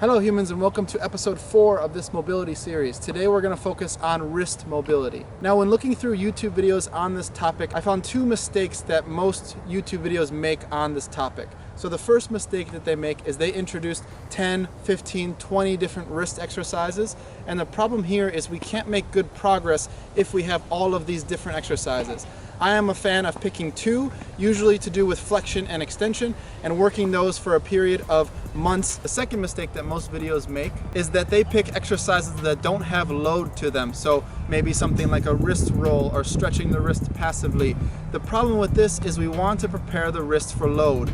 Hello humans, and welcome to episode 4 of this mobility series. Today we're going to focus on wrist mobility. Now, when looking through YouTube videos on this topic, I found two mistakes that most YouTube videos make on this topic. So the first mistake that they make is they introduced 10, 15, 20 different wrist exercises, and the problem here is we can't make good progress if we have all of these different exercises. I am a fan of picking two, usually to do with flexion and extension, and working those for a period of months. The second mistake that most videos make is that they pick exercises that don't have load to them. So maybe something like a wrist roll or stretching the wrist passively. The problem with this is we want to prepare the wrist for load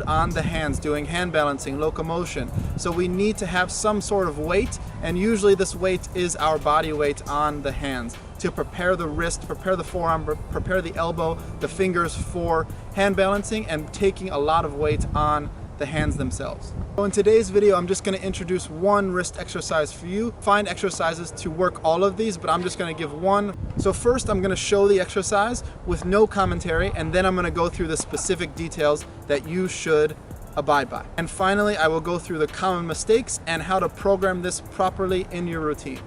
on the hands, doing hand balancing, locomotion. So we need to have some sort of weight, and usually this weight is our body weight on the hands to prepare the wrist, prepare the forearm, prepare the elbow, the fingers for hand balancing and taking a lot of weight on the hands themselves. So in today's video, I'm just going to introduce one wrist exercise for you. Find exercises to work all of these, but I'm just going to give one. So first, I'm going to show the exercise with no commentary, and then I'm going to go through the specific details that you should abide by. And finally, I will go through the common mistakes and how to program this properly in your routine.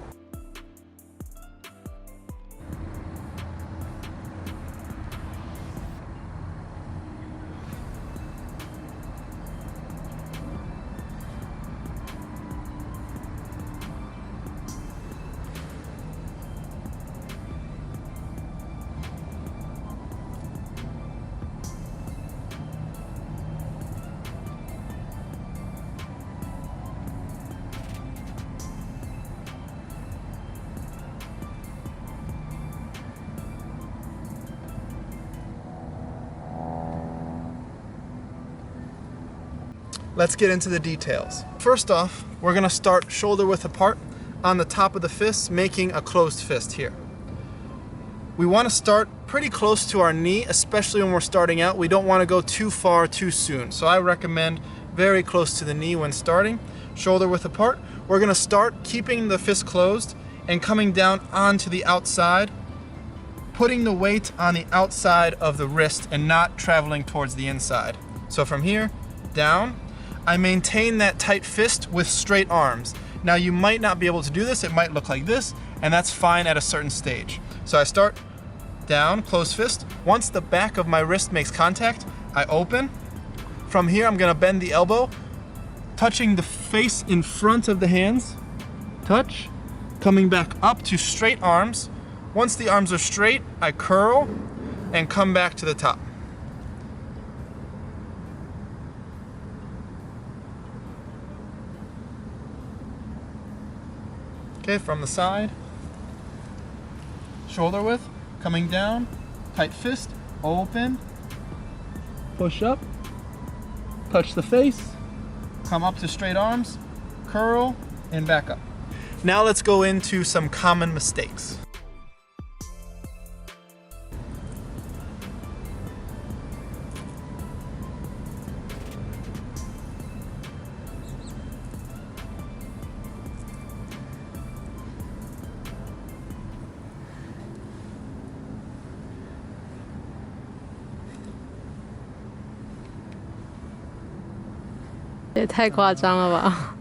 Let's get into the details. First off, we're gonna start shoulder width apart on the top of the fist, making a closed fist here. We wanna start pretty close to our knee, especially when we're starting out. We don't wanna go too far too soon. So I recommend very close to the knee when starting, shoulder width apart. We're gonna start keeping the fist closed and coming down onto the outside, putting the weight on the outside of the wrist and not traveling towards the inside. So from here, down, I maintain that tight fist with straight arms. Now you might not be able to do this, it might look like this, and that's fine at a certain stage. So I start down, closed fist. Once the back of my wrist makes contact, I open. From here I'm gonna bend the elbow, touching the face in front of the hands, touch, coming back up to straight arms. Once the arms are straight, I curl and come back to the top. Okay, from the side, shoulder width, coming down, tight fist, open, push up, touch the face, come up to straight arms, curl, and back up. Now let's go into some common mistakes.也太夸张了吧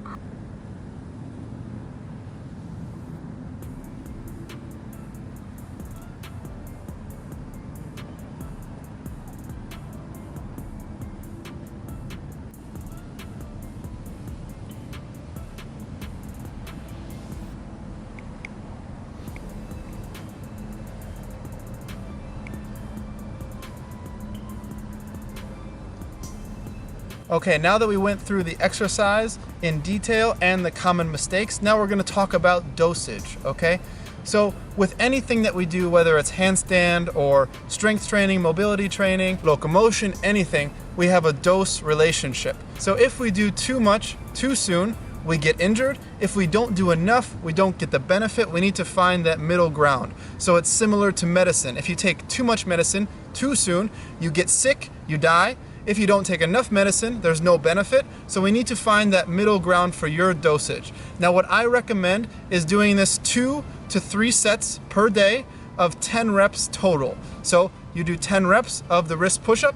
Okay, now that we went through the exercise in detail and the common mistakes, now we're going to talk about dosage, okay? So with anything that we do, whether it's handstand or strength training, mobility training, locomotion, anything, we have a dose relationship. So if we do too much too soon, we get injured. If we don't do enough, we don't get the benefit. We need to find that middle ground. So it's similar to medicine. If you take too much medicine too soon, you get sick, you die. If you don't take enough medicine, there's no benefit. So we need to find that middle ground for your dosage. Now what I recommend is doing this 2 to 3 sets per day of 10 reps total. So you do 10 reps of the wrist push-up,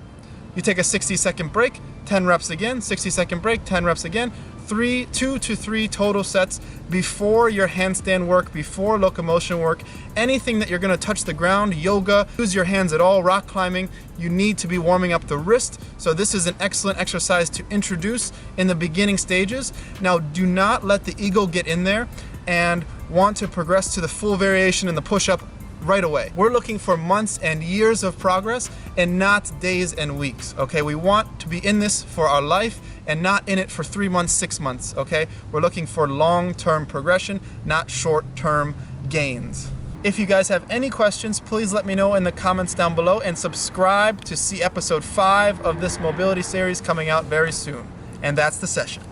you take a 60-second break, 10 reps again, 60-second break, 10 reps again, 2 to 3 total sets before your handstand work, before locomotion work, anything that you're gonna touch the ground, yoga, use your hands at all, rock climbing, you need to be warming up the wrist. So this is an excellent exercise to introduce in the beginning stages. Now, do not let the ego get in there and want to progress to the full variation in the push-up right away. We're looking for months and years of progress and not days and weeks, okay? We want to be in this for our life and not in it for 3 months, 6 months, okay? We're looking for long-term progression, not short-term gains. If you guys have any questions, please let me know in the comments down below and subscribe to see episode 5 of this mobility series coming out very soon. And that's the session.